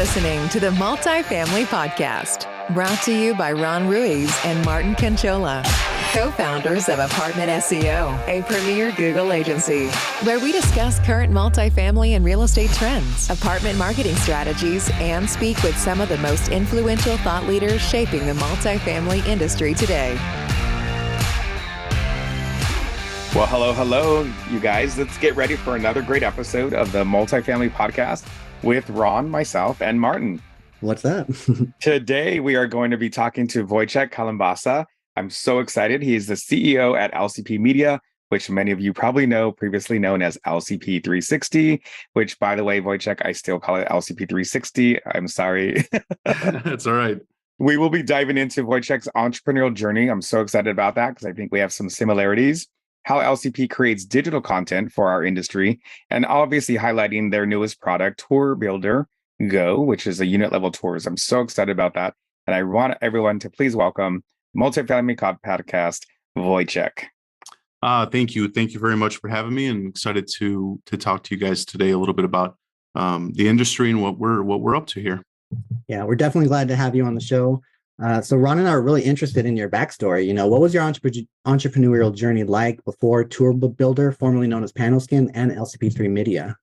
listening to the Multifamily Podcast, brought to you by Ron Ruiz and Martin Canchola, co-founders of ApartmentSEO, a premier Google agency, where we discuss current multifamily and real estate trends, apartment marketing strategies, and speak with some of the most influential thought leaders shaping the multifamily industry today. Well, hello, you guys. Let's get ready for another great episode of the Multifamily Podcast with Ron, myself, and Martin. What's that? Today, we are going to be talking to Wojciech Kalembasa. I'm so excited. He is the CEO at LCP Media, which many of you probably know, previously known as LCP 360, which, by the way, Wojciech, I still call it LCP 360. I'm sorry. That's all right. We will be diving into Wojciech's entrepreneurial journey. I'm so excited about that because I think we have some similarities. How LCP creates digital content for our industry, and obviously highlighting their newest product, TourBuilder Go, which is a unit level tours. I'm so excited about that. And I want everyone to please welcome Multifamily Podcast, Wojciech. Thank you. Thank you very much for having me, and excited to talk to you guys today a little bit about the industry and what we're up to here. Yeah, we're definitely glad to have you on the show. So Ron and I are really interested in your backstory. What was your entrepreneurial journey like before TourBuilder, formerly known as Panelskin, and LCP3 Media?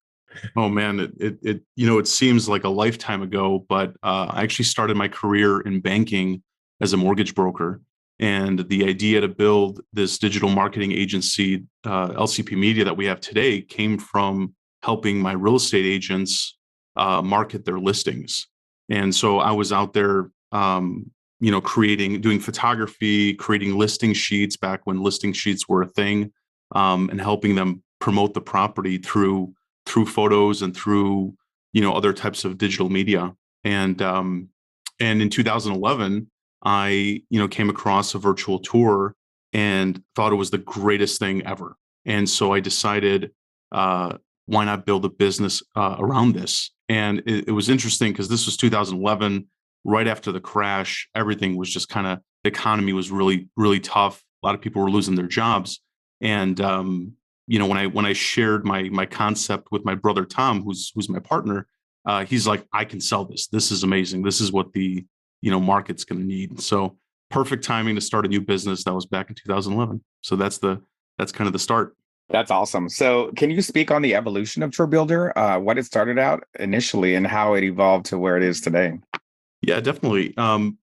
Oh man, it seems like a lifetime ago, but I actually started my career in banking as a mortgage broker. And the idea to build this digital marketing agency, LCP Media, that we have today came from helping my real estate agents market their listings. And so I was out there doing photography, creating listing sheets back when listing sheets were a thing, and helping them promote the property through photos and through, other types of digital media. And in 2011, I, came across a virtual tour and thought it was the greatest thing ever. And so I decided, why not build a business around this? And it was interesting because this was 2011. Right after the crash, everything was just the economy was really, really tough. A lot of people were losing their jobs. And, when I shared my concept with my brother, Tom, who's my partner, he's like, I can sell this. This is amazing. This is what the, market's going to need. So perfect timing to start a new business. That was back in 2011. So that's kind of the start. That's awesome. So can you speak on the evolution of TourBuilder, what it started out initially and how it evolved to where it is today? Yeah, definitely.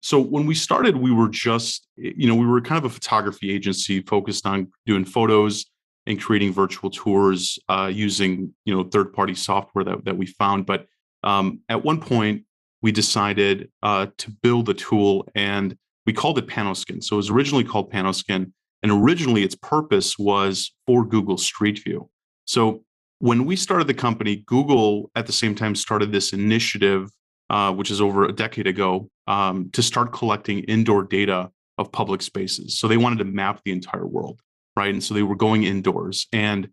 So when we started, we were just, we were kind of a photography agency focused on doing photos and creating virtual tours using, third-party software that we found. But at one point, we decided to build a tool, and we called it Panelskin. So it was originally called Panelskin, and originally its purpose was for Google Street View. So when we started the company, Google at the same time started this initiative, which is over a decade ago, to start collecting indoor data of public spaces. So they wanted to map the entire world, right? And so they were going indoors. And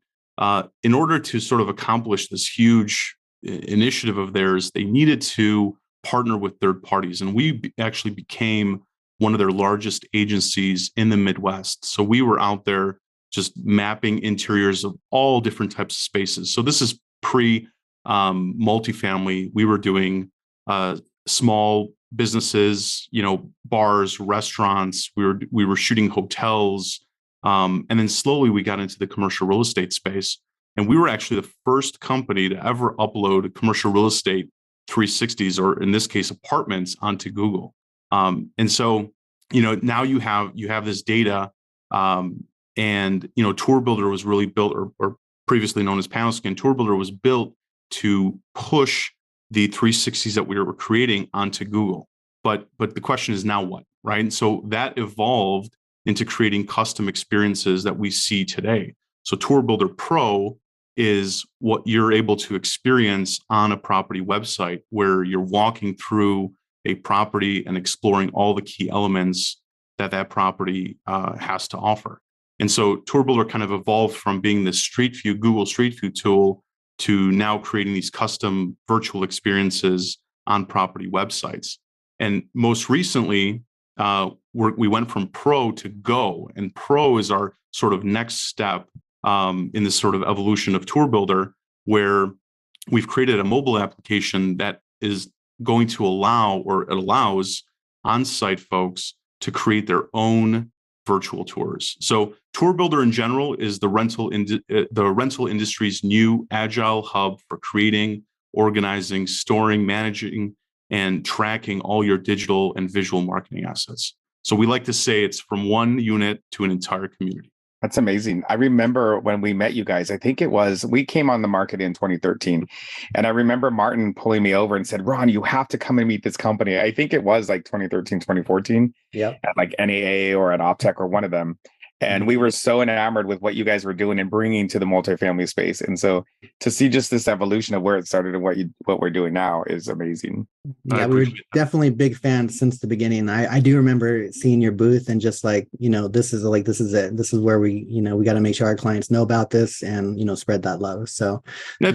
in order to sort of accomplish this huge initiative of theirs, they needed to partner with third parties. And we actually became one of their largest agencies in the Midwest. So we were out there just mapping interiors of all different types of spaces. So this is multifamily. We were doing small businesses, bars, restaurants. We were shooting hotels, and then slowly we got into the commercial real estate space. And we were actually the first company to ever upload commercial real estate 360s, or in this case, apartments, onto Google. And so, now you have this data, and TourBuilder was really built, or previously known as Panelskin. TourBuilder was built to push the 360s that we were creating onto Google. But the question is, now what, right? And so that evolved into creating custom experiences that we see today. So TourBuilder Pro is what you're able to experience on a property website, where you're walking through a property and exploring all the key elements that property has to offer. And so TourBuilder kind of evolved from being this Google Street View tool to now creating these custom virtual experiences on property websites. And most recently, we went from Pro to Go, and Pro is our sort of next step in this sort of evolution of TourBuilder, where we've created a mobile application that is going to allow, or it allows on-site folks to create their own virtual tours. So TourBuilder in general is the rental industry's new agile hub for creating, organizing, storing, managing, and tracking all your digital and visual marketing assets. So we like to say it's from one unit to an entire community. That's amazing. I remember when we met you guys, I think we came on the market in 2013. And I remember Martin pulling me over and said, Ron, you have to come and meet this company. I think it was like 2013, 2014. Yep. At like NAA or at Optech or one of them. And we were so enamored with what you guys were doing and bringing to the multifamily space. And so to see just this evolution of where it started and what we're doing now is amazing. Yeah, we were definitely big fans since the beginning. I do remember seeing your booth and just like, this is it. This is where we got to make sure our clients know about this and, spread that love. So I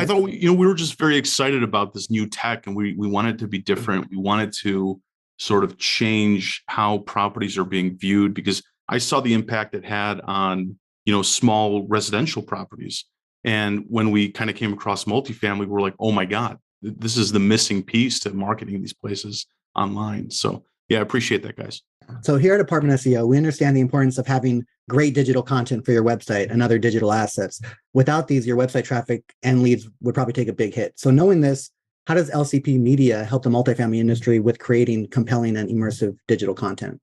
thought, we were just very excited about this new tech, and we wanted to be different. We wanted to sort of change how properties are being viewed, because I saw the impact it had on, small residential properties. And when we kind of came across multifamily, we were like, oh my God, this is the missing piece to marketing these places online. So yeah, I appreciate that, guys. So here at Apartment SEO, we understand the importance of having great digital content for your website and other digital assets. Without these, your website traffic and leads would probably take a big hit. So knowing this, how does LCP Media help the multifamily industry with creating compelling and immersive digital content?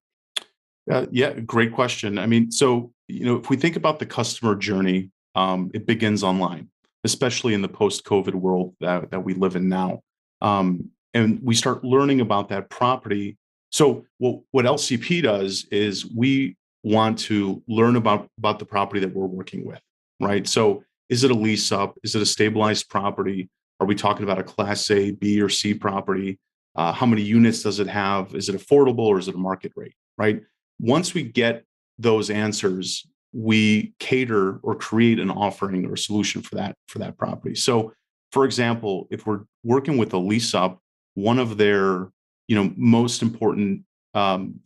Yeah, great question. I mean, so, if we think about the customer journey, it begins online, especially in the post-COVID world that we live in now. And we start learning about that property. So what LCP does is we want to learn about the property that we're working with, right? So is it a lease up? Is it a stabilized property? Are we talking about a Class A, B, or C property? How many units does it have? Is it affordable or is it a market rate, right? Once we get those answers, we cater or create an offering or a solution for that property. So, for example, if we're working with a lease up, one of their most important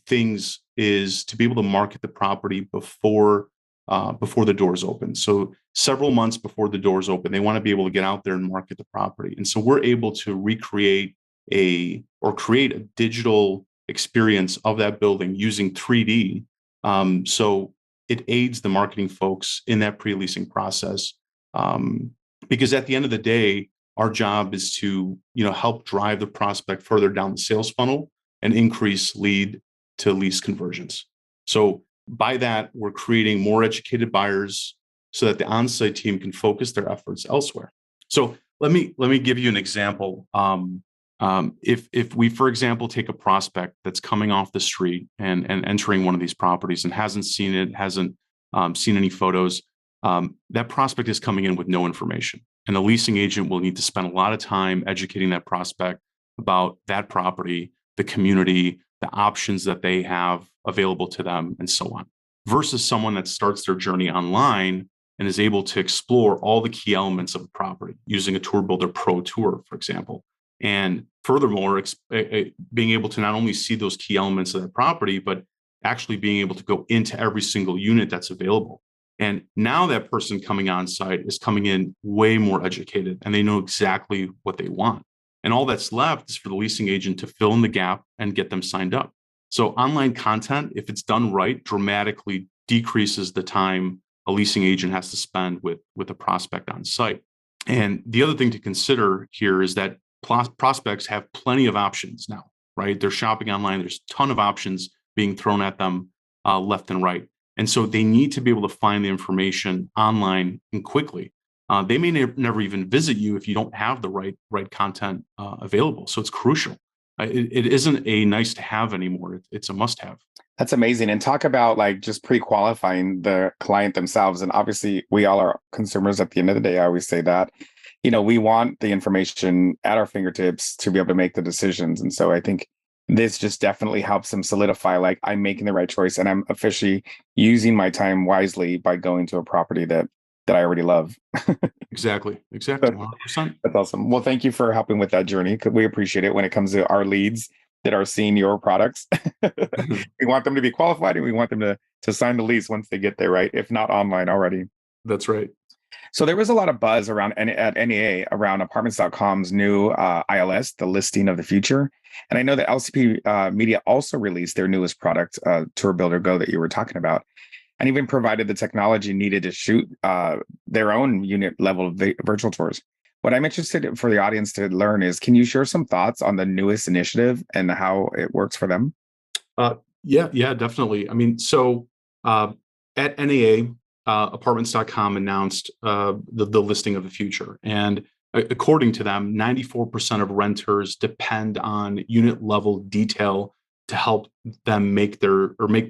things is to be able to market the property before the doors open. So several months before the doors open, they want to be able to get out there and market the property. And so we're able to create a digital experience of that building using 3D. So it aids the marketing folks in that pre-leasing process. Because at the end of the day, our job is to, help drive the prospect further down the sales funnel and increase lead to lease conversions. So by that, we're creating more educated buyers so that the on-site team can focus their efforts elsewhere. So let me give you an example. If we, for example, take a prospect that's coming off the street and entering one of these properties and hasn't seen it, hasn't seen any photos, that prospect is coming in with no information. And the leasing agent will need to spend a lot of time educating that prospect about that property, the community, the options that they have available to them, and so on. Versus someone that starts their journey online and is able to explore all the key elements of a property using a TourBuilder Pro Tour, for example. And furthermore, being able to not only see those key elements of that property, but actually being able to go into every single unit that's available. And now that person coming on site is coming in way more educated, and they know exactly what they want. And all that's left is for the leasing agent to fill in the gap and get them signed up. So online content, if it's done right, dramatically decreases the time a leasing agent has to spend with a prospect on site. And the other thing to consider here is that prospects have plenty of options now, right? They're shopping online. There's a ton of options being thrown at them left and right. And so they need to be able to find the information online and quickly. They may never even visit you if you don't have the right content available. So it's crucial. It isn't a nice to have anymore. It's a must have. That's amazing. And talk about like just pre-qualifying the client themselves. And obviously we all are consumers at the end of the day. I always say that, we want the information at our fingertips to be able to make the decisions. And so I think this just definitely helps them solidify, like, I'm making the right choice and I'm officially using my time wisely by going to a property that I already love. Exactly. 100%. That's awesome. Well, thank you for helping with that journey. We appreciate it when it comes to our leads that are seeing your products. We want them to be qualified and we want them to sign the lease once they get there, right? If not online already. That's right. So there was a lot of buzz around at NEA around Apartments.com's new ILS, the listing of the future. And I know that LCP Media also released their newest product, TourBuilder Go, that you were talking about, and even provided the technology needed to shoot their own unit level virtual tours. What I'm interested for the audience to learn is, can you share some thoughts on the newest initiative and how it works for them? Yeah, definitely. I mean, so at NEA, Apartments.com announced the listing of the future. And according to them, 94% of renters depend on unit level detail to help them make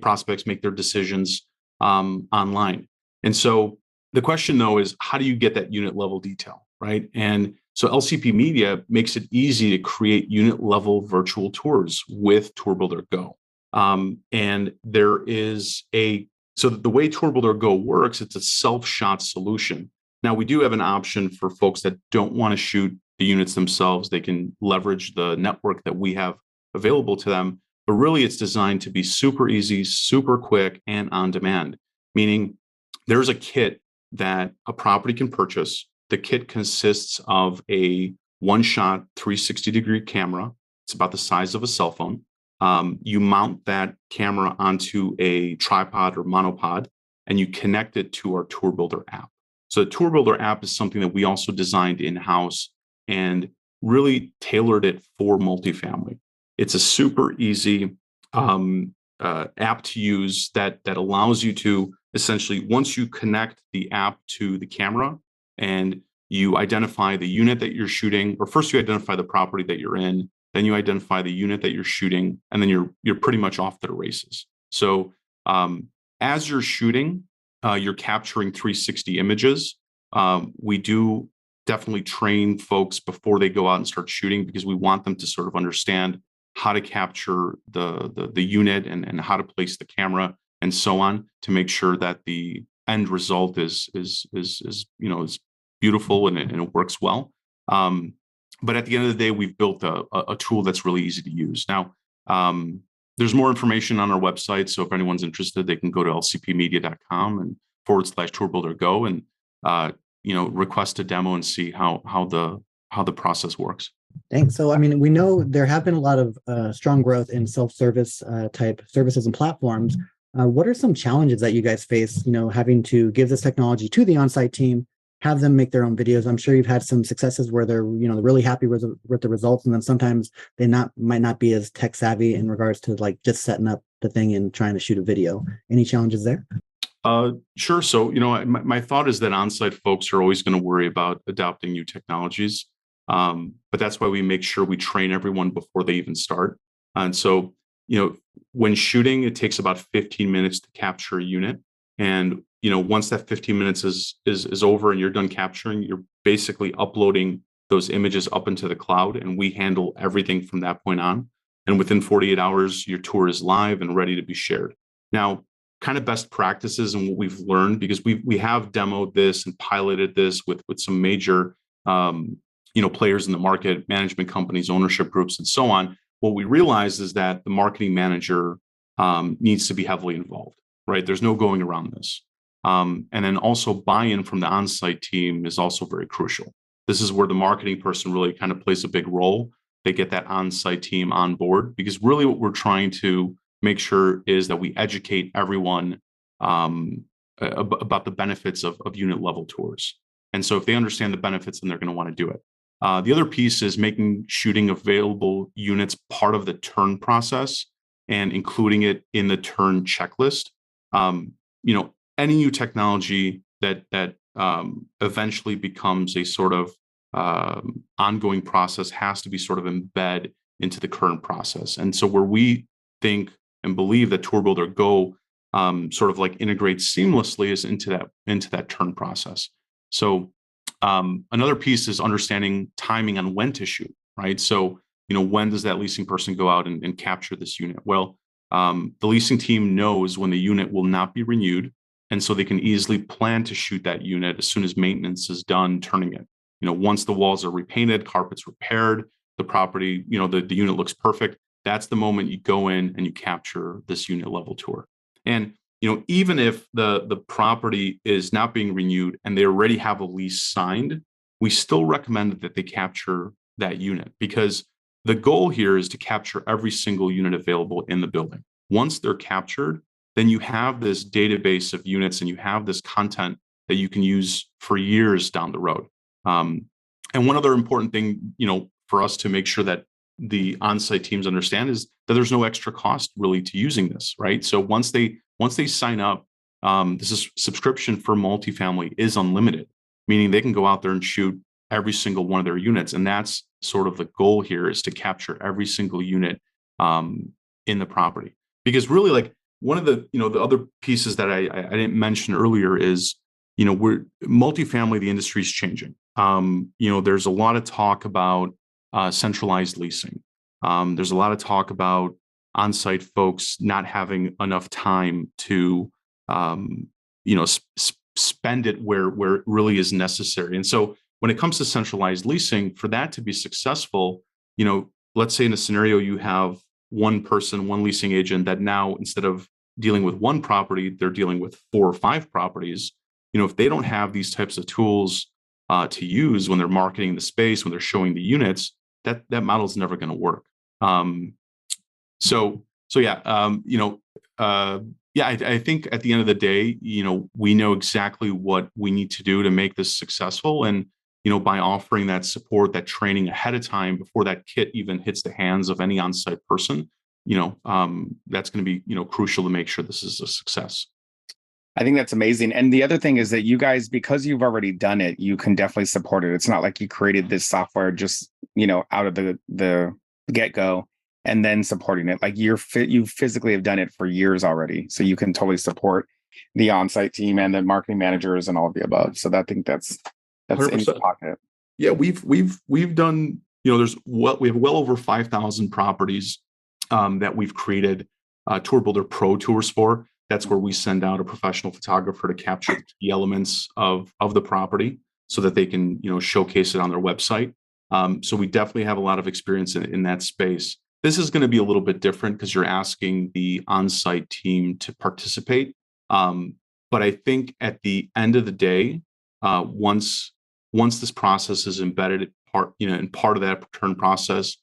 prospects make their decisions online. And so the question, though, is how do you get that unit level detail, right? And so LCP Media makes it easy to create unit level virtual tours with TourBuilder Go. And there is so the way TourBuilder Go works, it's a self-shot solution. Now, we do have an option for folks that don't want to shoot the units themselves. They can leverage the network that we have available to them. But really, it's designed to be super easy, super quick, and on demand, meaning there's a kit that a property can purchase. The kit consists of a one-shot 360-degree camera. It's about the size of a cell phone. You mount that camera onto a tripod or monopod, and you connect it to our TourBuilder app. So the TourBuilder app is something that we also designed in-house and really tailored it for multifamily. It's a super easy app to use that allows you to essentially, once you connect the app to the camera and you identify the unit that you're shooting, or first you identify the property that you're in, then you identify the unit that you're shooting, and then you're pretty much off to the races. So as you're shooting, you're capturing 360 images. We do definitely train folks before they go out and start shooting, because we want them to sort of understand how to capture the unit and how to place the camera and so on, to make sure that the end result is beautiful and it works well. But at the end of the day, we've built a tool that's really easy to use. Now, there's more information on our website. So if anyone's interested, they can go to lcpmedia.com and /TourBuilder Go and request a demo and see how the process works. Thanks. So, I mean, we know there have been a lot of strong growth in self-service type services and platforms. What are some challenges that you guys face, having to give this technology to the on-site team, have them make their own videos? I'm sure you've had some successes where they're, really happy with the results. And then sometimes they might not be as tech savvy in regards to like just setting up the thing and trying to shoot a video. Any challenges there? Sure. So, my thought is that on-site folks are always going to worry about adopting new technologies. But that's why we make sure we train everyone before they even start. And so, when shooting, it takes about 15 minutes to capture a unit. And, once that 15 minutes is over and you're done capturing, you're basically uploading those images up into the cloud, and we handle everything from that point on. And within 48 hours, your tour is live and ready to be shared. Now, kind of best practices and what we've learned, because we have demoed this and piloted this with some major players in the market, management companies, ownership groups, and so on. What we realized is that the marketing manager needs to be heavily involved, right? There's no going around this. And then also buy-in from the on-site team is also very crucial. This is where the marketing person really kind of plays a big role. They get that on-site team on board, because really what we're trying to make sure is that we educate everyone about the benefits of unit level tours. And so if they understand the benefits, then they're going to want to do it. The other piece is making shooting available units part of the turn process and including it in the turn checklist. Any new technology that eventually becomes a sort of ongoing process has to be sort of embed into the current process. And so where we think and believe that TourBuilder Go sort of like integrates seamlessly is into that turn process. So another piece is understanding timing on when to shoot, right? So, when does that leasing person go out and capture this unit? Well, the leasing team knows when the unit will not be renewed. And so they can easily plan to shoot that unit as soon as maintenance is done, turning it. Once the walls are repainted, carpets repaired, the property, the unit looks perfect. That's the moment you go in and you capture this unit level tour. And even if the property is not being renewed and they already have a lease signed, we still recommend that they capture that unit, because the goal here is to capture every single unit available in the building. Once they're captured, then you have this database of units and you have this content that you can use for years down the road. And one other important thing, for us to make sure that the on-site teams understand is that there's no extra cost really to using this, right? So once they sign up, this is subscription for multifamily is unlimited, meaning they can go out there and shoot every single one of their units. And that's sort of the goal here, is to capture every single unit in the property. Because really, like, one of the, the other pieces that I didn't mention earlier is, we're multifamily, the industry is changing. There's a lot of talk about centralized leasing. There's a lot of talk about on-site folks not having enough time to, spend it where it really is necessary. And so when it comes to centralized leasing, for that to be successful, let's say in a scenario you have one person, one leasing agent that now, instead of dealing with one property, they're dealing with 4 or 5 properties. If they don't have these types of tools to use when they're marketing the space, when they're showing the units, that model is never going to work. I think at the end of the day, we know exactly what we need to do to make this successful. And, by offering that support, that training ahead of time before that kit even hits the hands of any on-site person, that's going to be, crucial to make sure this is a success. I think that's amazing. And the other thing is that you guys, because you've already done it, you can definitely support it. It's not like you created this software just, out of the get-go and then supporting it. Like you physically have done it for years already. So you can totally support the on-site team and the marketing managers and all of the above. So I think that's 100%. In your pocket. Yeah, we've done, we have well over 5,000 properties that we've created TourBuilder Pro tours for. That's where we send out a professional photographer to capture the elements of the property so that they can, showcase it on their website. So we definitely have a lot of experience in that space. This is going to be a little bit different because you're asking the on-site team to participate. But I think at the end of the day, once this process is embedded in part of that return process,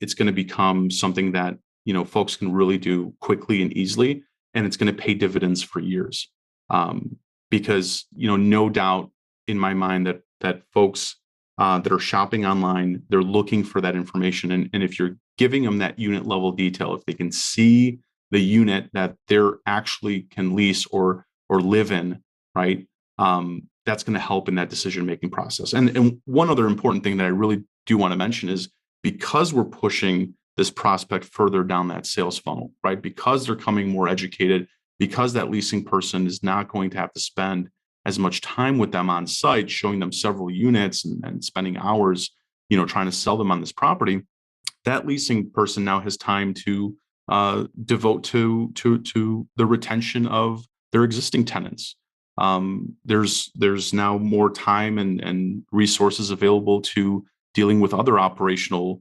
it's going to become something that, folks can really do quickly and easily. And it's going to pay dividends for years, because no doubt in my mind that folks that are shopping online, they're looking for that information, and if you're giving them that unit level detail, if they can see the unit that they're actually can lease or live in, right, that's going to help in that decision making process. And one other important thing that I really do want to mention is, because we're pushing this prospect further down that sales funnel, right? Because they're coming more educated, because that leasing person is not going to have to spend as much time with them on site, showing them several units and spending hours, trying to sell them on this property. That leasing person now has time to devote to the retention of their existing tenants. There's now more time and resources available to dealing with other operational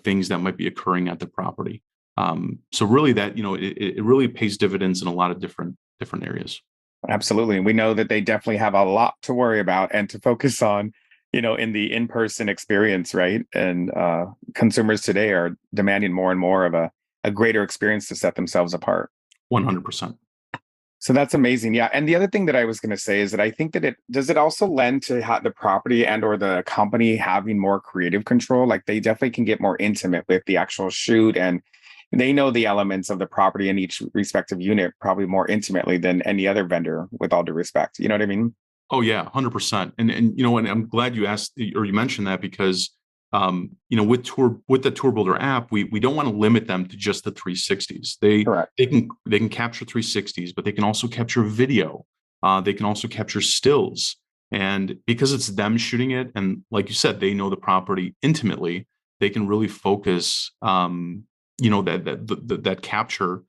things that might be occurring at the property. So really that, it really pays dividends in a lot of different areas. Absolutely. We know that they definitely have a lot to worry about and to focus on, in the in-person experience, right? And consumers today are demanding more and more of a greater experience to set themselves apart. 100%. So that's amazing. Yeah. And the other thing that I was going to say is that I think that it also lend to the property and or the company having more creative control. Like they definitely can get more intimate with the actual shoot, and they know the elements of the property in each respective unit probably more intimately than any other vendor, with all due respect. You know what I mean? Oh yeah, 100%. And and I'm glad you asked or you mentioned that, because with the TourBuilder app, we don't want to limit them to just the 360s. They can capture 360s, but they can also capture video. They can also capture stills. And because it's them shooting it, and like you said, they know the property intimately, they can really focus that capture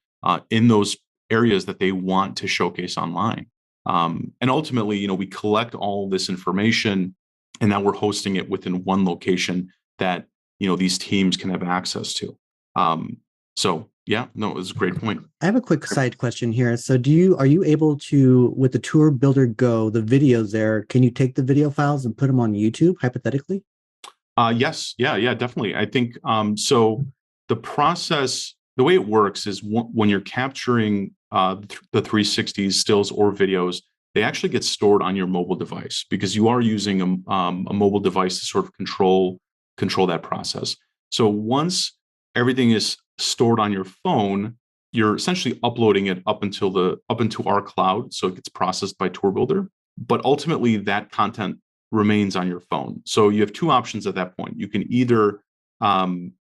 in those areas that they want to showcase online. And ultimately, we collect all this information, and now we're hosting it within one location that, these teams can have access to. So Yeah, no, it was a great point. I have a quick side question here. So are you able to, with the TourBuilder Go, the videos there, can you take the video files and put them on YouTube, hypothetically? Yes. Yeah, definitely. I think, so the process, the way it works is when you're capturing the 360s stills or videos, they actually get stored on your mobile device because you are using a mobile device to sort of control that process. So once everything is stored on your phone, you're essentially uploading it up into our cloud, so it gets processed by TourBuilder. But ultimately, that content remains on your phone. So you have two options at that point. You can either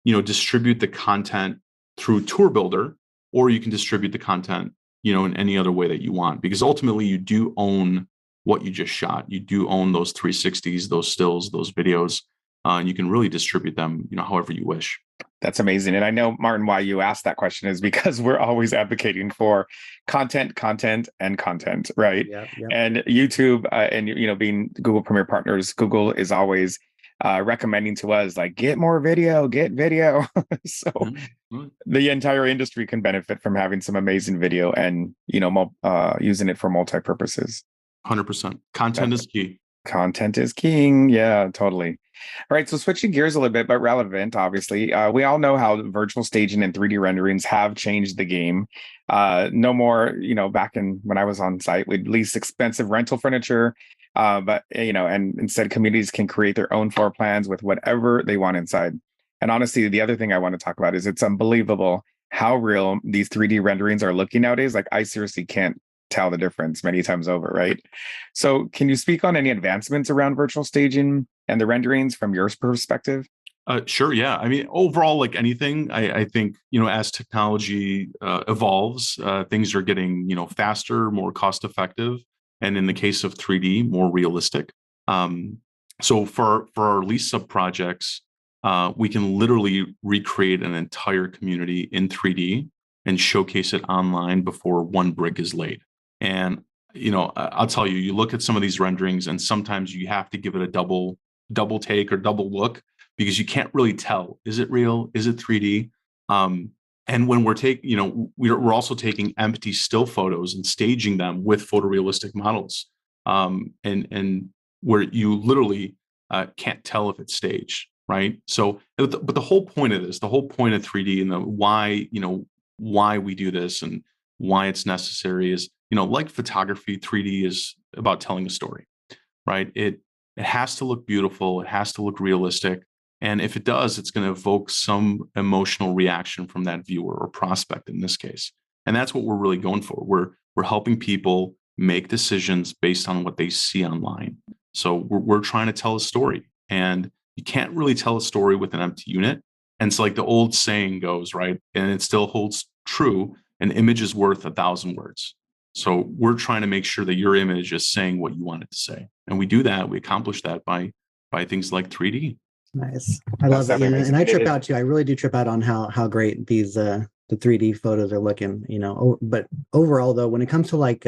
distribute the content through TourBuilder, or you can distribute the content in any other way that you want, because ultimately you do own what you just shot. You do own those 360s, those stills, those videos, and you can really distribute them however you wish. That's amazing. And I know, Martin, why you asked that question is because we're always advocating for content, right? Yep. And YouTube and, being Google Premier Partners, Google is always recommending to us, like, get video. So the entire industry can benefit from having some amazing video and, using it for multi-purposes. 100%. Content is key. Content is king. Yeah, totally. All right. So switching gears a little bit, but relevant, obviously. We all know how virtual staging and 3D renderings have changed the game. No more, back when I was on site, we'd lease expensive rental furniture. But and instead communities can create their own floor plans with whatever they want inside. And honestly, the other thing I want to talk about is it's unbelievable how real these 3D renderings are looking nowadays. Like, I seriously can't tell the difference many times over, right? So can you speak on any advancements around virtual staging and the renderings from your perspective? Sure. Yeah. I mean, overall, like anything, I think, as technology evolves, things are getting, faster, more cost effective. And in the case of 3D, more realistic. So for our lease sub projects, we can literally recreate an entire community in 3D and showcase it online before one brick is laid. And, I'll tell you, you look at some of these renderings and sometimes you have to give it a double take or double look because you can't really tell, is it real? Is it 3D? And when we're also taking empty still photos and staging them with photorealistic models, and where you literally can't tell if it's staged, right? So, but the whole point of this, the whole point of 3D and the why we do this and why it's necessary is, like photography, 3D is about telling a story, right? It has to look beautiful. It has to look realistic. And if it does, it's going to evoke some emotional reaction from that viewer or prospect in this case. And that's what we're really going for. We're helping people make decisions based on what they see online. So we're trying to tell a story, and you can't really tell a story with an empty unit. And it's like the old saying goes, right? And it still holds true. An image is worth 1,000 words. So we're trying to make sure that your image is saying what you want it to say. And we do that. We accomplish that by things like 3D. Nice. I love it. And I trip out too. I really do trip out on how great these the 3D photos are looking, but overall though, when it comes to like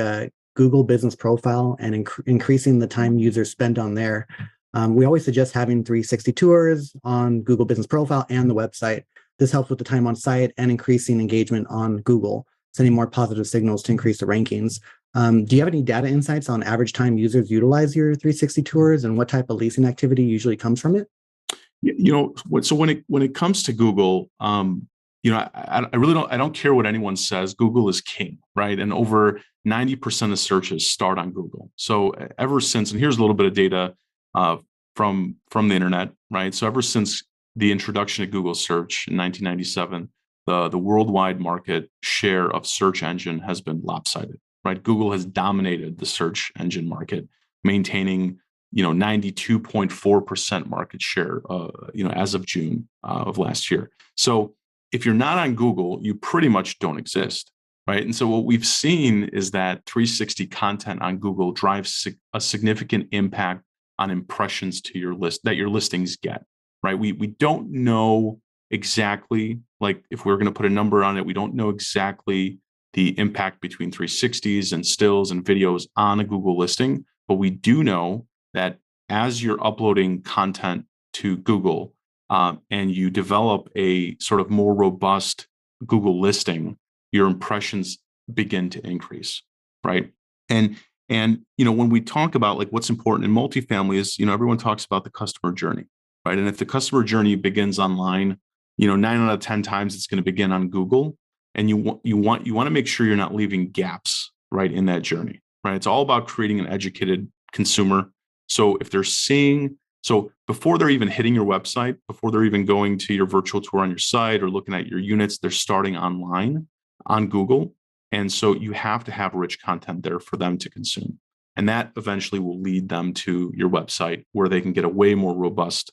Google Business Profile and increasing the time users spend on there, we always suggest having 360 tours on Google Business Profile and the website. This helps with the time on site and increasing engagement on Google, sending more positive signals to increase the rankings. Do you have any data insights on average time users utilize your 360 tours and what type of leasing activity usually comes from it? So when it comes to Google, I really don't care what anyone says. Google is king, right? And over 90% of searches start on Google. So ever since, and here's a little bit of data from the internet, right? So ever since the introduction of Google search in 1997, the worldwide market share of search engine has been lopsided, right? Google has dominated the search engine market, maintaining 92.4% market share, as of June of last year. So if you're not on Google, you pretty much don't exist, right? And so what we've seen is that 360 content on Google drives a significant impact on impressions to your list that your listings get, right? We don't know exactly, like if we're going to put a number on it, we don't know exactly the impact between 360s and stills and videos on a Google listing, but we do know that as you're uploading content to Google and you develop a sort of more robust Google listing, your impressions begin to increase, right? And when we talk about like what's important in multifamily is, everyone talks about the customer journey, right? And if the customer journey begins online, 9 out of 10 times it's going to begin on Google, and you want to make sure you're not leaving gaps, right, in that journey, right? It's all about creating an educated consumer. So if they're before they're even hitting your website, before they're even going to your virtual tour on your site or looking at your units, they're starting online on Google. And so you have to have rich content there for them to consume. And that eventually will lead them to your website where they can get a way more robust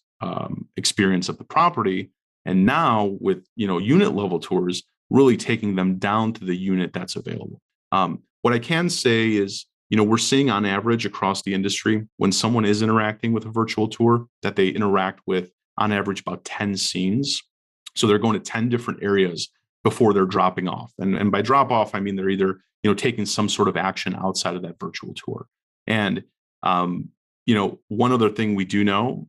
experience of the property. And now with, unit level tours, really taking them down to the unit that's available. What I can say is, we're seeing on average across the industry, when someone is interacting with a virtual tour, that they interact with on average about 10 scenes. So they're going to 10 different areas before they're dropping off. And by drop off, I mean, they're either, taking some sort of action outside of that virtual tour. And, one other thing we do know,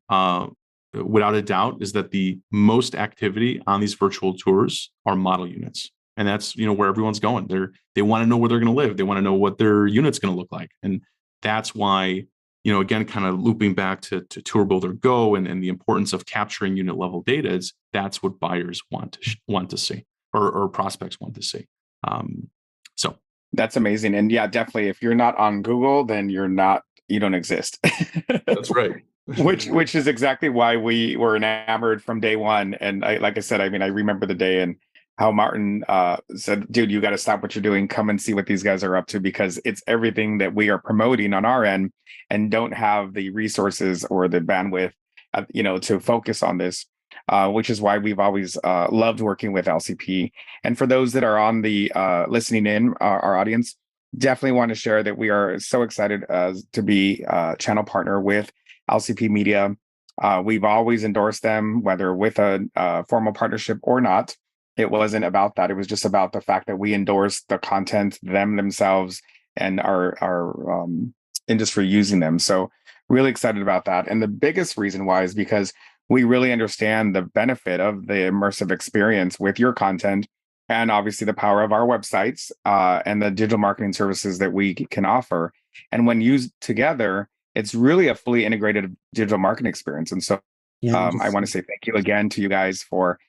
without a doubt, is that the most activity on these virtual tours are model units. And that's, where everyone's going. They want to know where they're going to live. They want to know what their unit's going to look like. And that's why, again, kind of looping back to TourBuilder Go and the importance of capturing unit level data is that's what buyers want to see or prospects want to see. So that's amazing. And yeah, definitely. If you're not on Google, then you don't exist. That's right. which is exactly why we were enamored from day one. And like I said, I remember the day and how Martin said, dude, you got to stop what you're doing. Come and see what these guys are up to, because it's everything that we are promoting on our end and don't have the resources or the bandwidth, to focus on this, which is why we've always loved working with LCP. And for those that are on the listening in, our audience, definitely want to share that we are so excited to be a channel partner with LCP Media. We've always endorsed them, whether with a formal partnership or not. It wasn't about that. It was just about the fact that we endorse the content, themselves, and our industry using them. So really excited about that. And the biggest reason why is because we really understand the benefit of the immersive experience with your content, and obviously the power of our websites and the digital marketing services that we can offer. And when used together, it's really a fully integrated digital marketing experience. And so I want to say thank you again to you guys for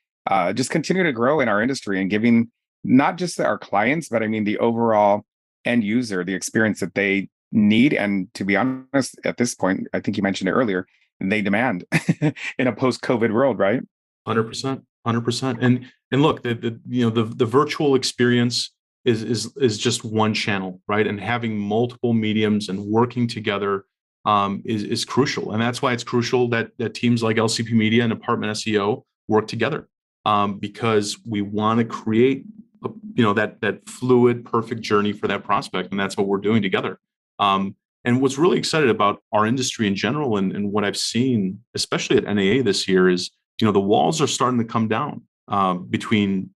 just continue to grow in our industry and giving not just our clients, but the overall end user, the experience that they need. And to be honest, at this point, I think you mentioned it earlier, they demand in a post-COVID world, right? 100%. And look, the virtual experience is just one channel, right? And having multiple mediums and working together is crucial. And that's why it's crucial that teams like LCP Media and SEO work together. Because we want to create, that fluid, perfect journey for that prospect, and that's what we're doing together. And what's really excited about our industry in general, and what I've seen, especially at NAA this year, is the walls are starting to come down between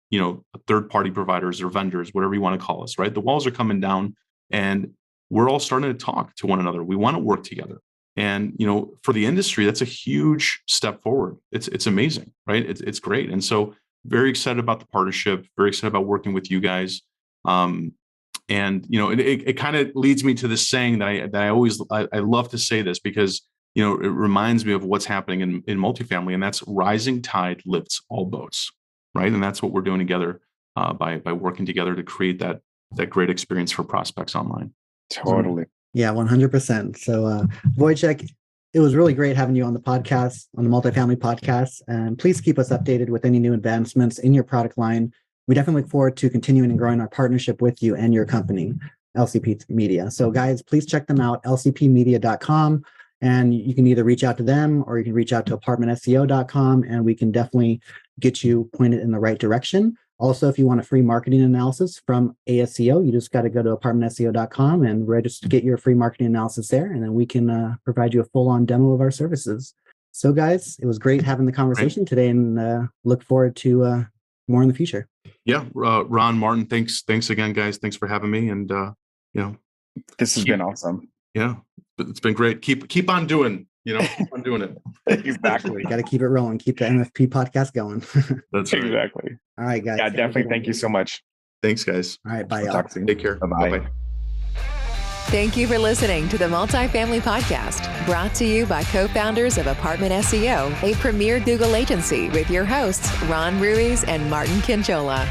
third-party providers or vendors, whatever you want to call us, right? The walls are coming down, and we're all starting to talk to one another. We want to work together. And, for the industry, that's a huge step forward. It's amazing, right? It's great. And so very excited about the partnership, very excited about working with you guys. And, it kind of leads me to this saying that I love to say this because, it reminds me of what's happening in multifamily, and that's rising tide lifts all boats, right? And that's what we're doing together by working together to create that great experience for prospects online. Totally. Yeah, 100%. So, Wojciech, it was really great having you on the podcast, on the Multifamily Podcast. And please keep us updated with any new advancements in your product line. We definitely look forward to continuing and growing our partnership with you and your company, LCP Media. So, guys, please check them out, lcpmedia.com. And you can either reach out to them or you can reach out to apartmentseo.com, and we can definitely get you pointed in the right direction. Also, if you want a free marketing analysis from ASEO, you just got to go to apartmentseo.com and register to get your free marketing analysis there. And then we can provide you a full-on demo of our services. So, guys, it was great having the conversation today, and look forward to more in the future. Yeah. Ronn, Martin, thanks again, guys. Thanks for having me. And, this has been awesome. Yeah, it's been great. Keep on doing Keep on doing it. Exactly. Got to keep it rolling. Keep the MFP podcast going. That's right. Exactly. All right, guys. Yeah, definitely. Thank you so much. Thanks, guys. All right, bye, y'all. Talk soon. Take care. Bye-bye. Bye-bye. Thank you for listening to the Multifamily Podcast, brought to you by co-founders of Apartment SEO, a premier Google agency, with your hosts, Ron Ruiz and Martin Quinchola.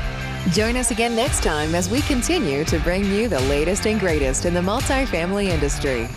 Join us again next time as we continue to bring you the latest and greatest in the multifamily industry.